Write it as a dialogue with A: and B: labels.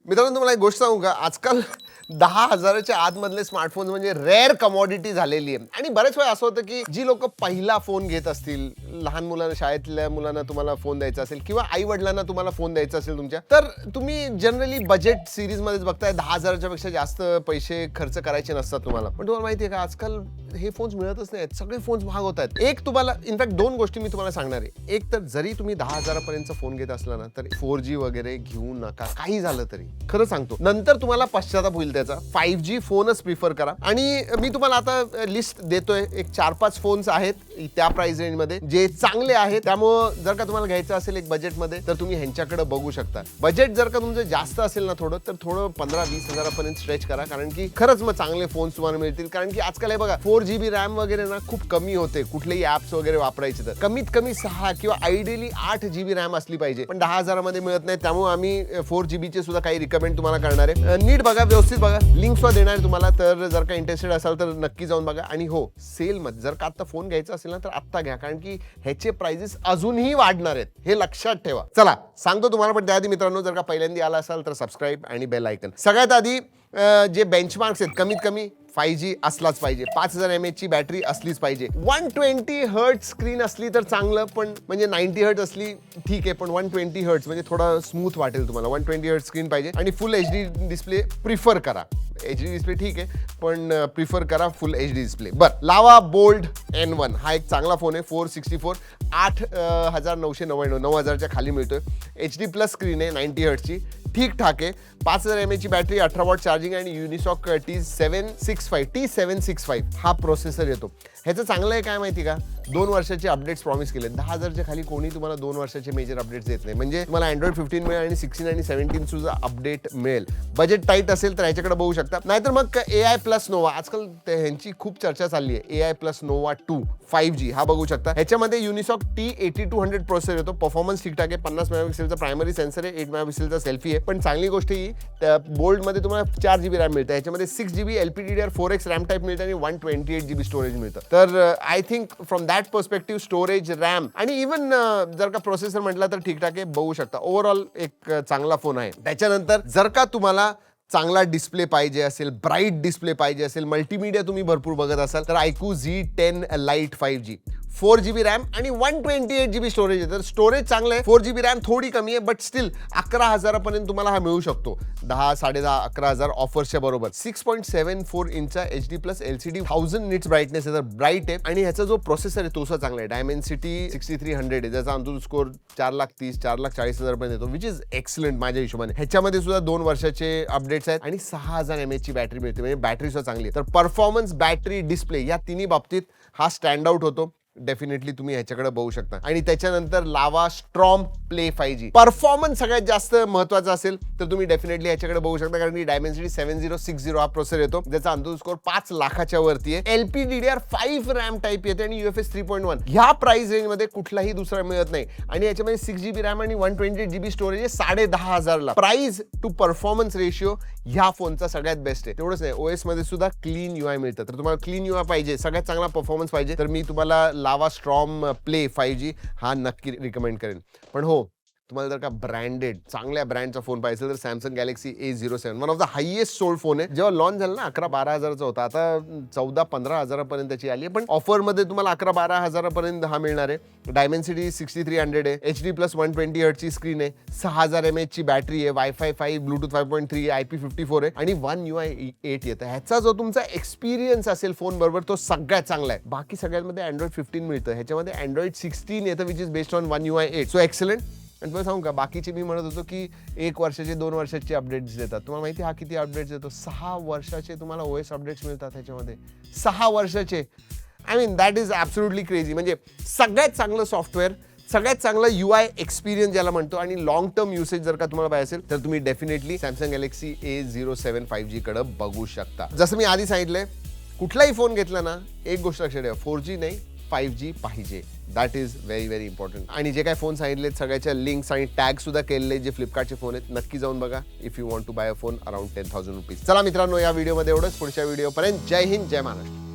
A: मित्रांनो तुम्हाला एक गोष्ट सांगू का, आजकाल 10,000च्या आतमधले स्मार्टफोन म्हणजे रेअर कमॉडिटी झालेली आहे. आणि बरेच वेळा असं होतं की जी लोक पहिला फोन घेत असतील, लहान मुलांना, शाळेतल्या मुलांना तुम्हाला फोन द्यायचा असेल किंवा आई वडिलांना तुम्हाला फोन द्यायचा असेल तुमच्या, तर तुम्ही जनरली बजेट सिरीज मध्येच बघताय. 10,000च्या पेक्षा जास्त पैसे खर्च करायचे नसतात तुम्हाला. पण तुम्हाला माहिती आहे का, आजकाल हे फोन्स मिळतच नाहीत. सगळे फोन्स महाग होत आहेत. एक तुम्हाला इनफॅक्ट दोन गोष्टी मी तुम्हाला सांगणार आहे. एक तर जरी तुम्ही 10,000पर्यंतचा फोन घेत असला ना, तर 4G वगैरे घेऊ नका, काही झालं तरी. खरं सांगतो, नंतर तुम्हाला पश्चाताप होईल त्याचा. 5G फोनच प्रिफर करा. आणि मी तुम्हाला आता लिस्ट देतोय, एक 4-5 फोन्स आहेत त्या प्राइस रेंज मध्ये जे चांगले आहेत. त्यामुळे जर का तुम्हाला घ्यायचं असेल एक बजेटमध्ये, तर तुम्ही ह्यांच्याकडे बघू शकता. बजेट जर का तुमचं जास्त असेल ना थोडं, तर थोडं 15-20 हजारापर्यंत स्ट्रेच करा, कारण की खरंच मग चांगले फोन्स तुम्हाला मिळतील. कारण की आजकाल हे बघा, 4GB रॅम वगैरे ना खूप कमी होते कुठलेही ऍप्स वगैरे वापरायचे तर. कमीत कमी 6 किंवा आयडियली 8GB रॅम असली पाहिजे, पण 10,000मध्ये मिळत नाही. त्यामुळे आम्ही 4GB सुद्धा काही रिकमेंड तुम्हाला करणार आहे. नीट बघा, व्यवस्थित बघा, लिंक सुद्धा देणार आहे तुम्हाला. तर जर का इंटरेस्टेड असाल तर नक्की जाऊन बघा. आणि हो, सेलमध्ये जर का आता फोन घ्यायचा असेल ना, तर आत्ता घ्या, कारण की ह्याचे प्राइजेस अजूनही वाढणार आहेत, हे लक्षात ठेवा. चला सांगतो तुम्हाला, पण त्याआधी मित्रांनो, जर का पहिल्यांदा आला असाल तर सबस्क्राईब आणि बेल आयकन. सगळ्यात आधी जे बेंचमार्क्स आहेत, कमीत कमी 5G असलाच पाहिजे, 5000 mAh ची बॅटरी असलीच पाहिजे, 120 हर्ट्ज स्क्रीन असली तर चांगलं, पण म्हणजे 90 हर्ट्ज असली ठीक आहे, पण 120 हर्ट्ज म्हणजे थोडा स्मूथ वाटेल तुम्हाला. 120 हर्ट्ज स्क्रीन पाहिजे आणि फुल HD डिस्प्ले प्रिफर करा. HD डिस्प्ले ठीक आहे, पण प्रिफर करा फुल HD डिस्प्ले. बरं, लावा बोल्ड N1 हा एक चांगला फोन आहे. 464, 8,999, 9,000च्या खाली मिळतोय. HD प्लस स्क्रीन आहे, 90 हर्ट्जची, ठीक ठाक आहे. 5000 mAh ची बॅटरी, 18 वॉट चार्जिंग आणि युनिसॉक T765 हा प्रोसेसर येतो. ह्याचं चांगलं आहे काय माहिती का, 2 वर्षाचे अपडेट्स प्रॉमिस केले. 10,000च्या खाली कोणी तुम्हाला 2 वर्षाचे मेजर अपडेट्स देत नाही. म्हणजे तुम्हाला Android 15 मिळेल आणि 16 आणि 17 सुद्धा अपडेट मिळेल. बजेट टाईट असेल तर ह्याच्याकडे बघू शकता. नाहीतर मग AI प्लस नोवा, आजकाल ह्यांची खूप चर्चा चालली आहे. AI प्लस नोवा 2 5G हा बघू शकता. ह्याच्यामध्ये युनिसॉक T8200 प्रोसेसर येतो. परफॉर्मन्स ठीकठाक आहे. 50 मेगापिक्सेलचा प्रायमरी सेन्सर आहे, 8 मेगापिक्सेलचा सेल्फी आहे. पण चांगली गोष्ट ही, बोल्डमध्ये तुम्हाला 4GB रॅम मिळतं. ह्याच्यामध्ये 6GB LPDDR4X रॅम टाईप मिळतं आणि 128GB स्टोरेज मिळतं. तर I think from that perspective, storage, RAM आणि इव्हन जर का प्रोसेसर म्हटलं तर ठीकठाक आहे, बघू शकता. ओव्हरऑल एक चांगला फोन आहे. त्याच्यानंतर जर का तुम्हाला चांगला डिस्प्ले पाहिजे असेल, ब्राईट डिस्प्ले पाहिजे असेल, मल्टीमीडिया तुम्ही भरपूर बघत असाल, तर iQOO Z10 Lite 5G, 4GB RAM आणि 128GB स्टोरेज आहे. तर स्टोरेज चांगलं आहे. 4GB रॅम थोडी कमी आहे, बट स्टील 11,000पर्यंत तुम्हाला हा मिळू शकतो. 10, 10.5, 11,000 ऑफर्सच्या बरोबर. 6.74 इंचचा HD plus LCD, 1000 nits brightness आहे, तर ब्राईट आहे. आणि ह्याचा जो प्रोसेसर आहे तो सुद्धा चांगला आहे. Dimensity 6300 आहे, ज्याचा अंतुर स्कोर 4,30,000 4,40,000 पर्यंत येतो, विच इज एक्सलंट माझ्या हिशोबाने. ह्याच्यामध्ये सुद्धा 2 वर्षाचे अपडेट्स आहेत आणि 6000 mAh ची बॅटरी मिळते, म्हणजे बॅटरी सुद्धा चांगली आहे. तर परफॉर्मन्स, बॅटरी, डिस्प्ले या तिन्ही बाबतीत हा स्टँड आउट होतो. डेफिनेटली तुम्ही ह्याच्याकडे बघू शकता. आणि त्याच्यानंतर लावा स्ट्रॉम प्ले 5G. परफॉर्मन्स सगळ्यात जास्त महत्वाचा असेल तर तुम्ही डेफिनेटली ह्याच्याकडे बघू शकता, कारण की Dimensity 7060 हा प्रोसेसर येतो, ज्याचा अंतुर स्कोर 5 लाखाच्या वरती आहे. LPDDR5 रॅम टाईप येते आणि UFS 3.1. ह्या प्राइस रेंजमध्ये कुठलाही दुसरा मिळत नाही. आणि याच्यामध्ये 6GB रॅम आणि 128GB स्टोरेज आहे 10,500ला. प्राइस टू परफॉर्मन्स रेशिओ ह्या फोनचा सगळ्यात बेस्ट आहे. तेवढंच नाही, OS मध्ये सुद्धा क्लीन UI मिळतं. तर तुम्हाला क्लीन UI पाहिजे, सगळ्यात चांगला परफॉर्मन्स पाहिजे, तर मी तुम्हाला लावा स्ट्रॉम प्ले 5G हा नक्की रिकमेंड करेन. पण हो, तुम्हाला जर का ब्रँडेड चांगल्या ब्रँडचा फोन पाहिजे तर Samsung Galaxy A07 one of the highest sold phone आहे. जेव्हा लॉन्च झालं ना 11-12 हजाराचा होता, आता 14-15 हजारापर्यंत त्याची आली आहे. पण ऑफरमध्ये तुम्हाला 11-12 हजारापर्यंत हा मिळणार आहे. Dimensity 6300 आहे, HD प्लस 120 हर्ट्जची स्क्रीन आहे, 6000 mAh ची बॅटरी आहे, Wi-Fi 5, Bluetooth 5.3, IP54 आहे आणि One UI 8 येतं. ह्याचा जो तुमचा एक्सपिरियन्स असेल फोन बरोबर तो सगळ्यात चांगला आहे. बाकी सगळ्यांमध्ये Android 15 मिळतं, ह्याच्यामध्ये Android 16 येतं, which is based on One UI 8. So excellent. आणि तुम्हाला सांगू का, बाकीचे मी म्हणत होतो की 1 वर्षाचे 2 वर्षाचे अपडेट्स देतात. तुम्हाला माहिती हा किती अपडेट्स देतो? 6 वर्षाचे तुम्हाला OS अपडेट्स मिळतात ह्याच्यामध्ये. 6 वर्षाचे. I mean that is absolutely crazy. म्हणजे सगळ्यात चांगलं सॉफ्टवेअर, सगळ्यात चांगलं UI एक्सपिरियन्स ज्याला म्हणतो, आणि लॉंग टर्म युसेज जर का तुम्हाला पाहिजे असेल तर तुम्ही definitely Samsung Galaxy A07 5G कडे बघू शकता. जसं मी आधी सांगितलंय, कुठलाही फोन घेतला ना, एक गोष्ट लक्षात ठेवा, 4G नाही 5G पाहिजे. That is very very important. आणि जे काय फोन सांगितलेत सगळ्याच्या लिंक्स आणि टॅग सुद्धा केलेले जे फ्लिपकार्टचे फोन आहेत, नक्की जाऊन बघा if you want to buy a phone around 10,000 rupees. चला मित्रांनो, या व्हिडिओमध्ये एवढंच. पुढच्या व्हिडिओपर्यंत जय हिंद, जय महाराष्ट्र.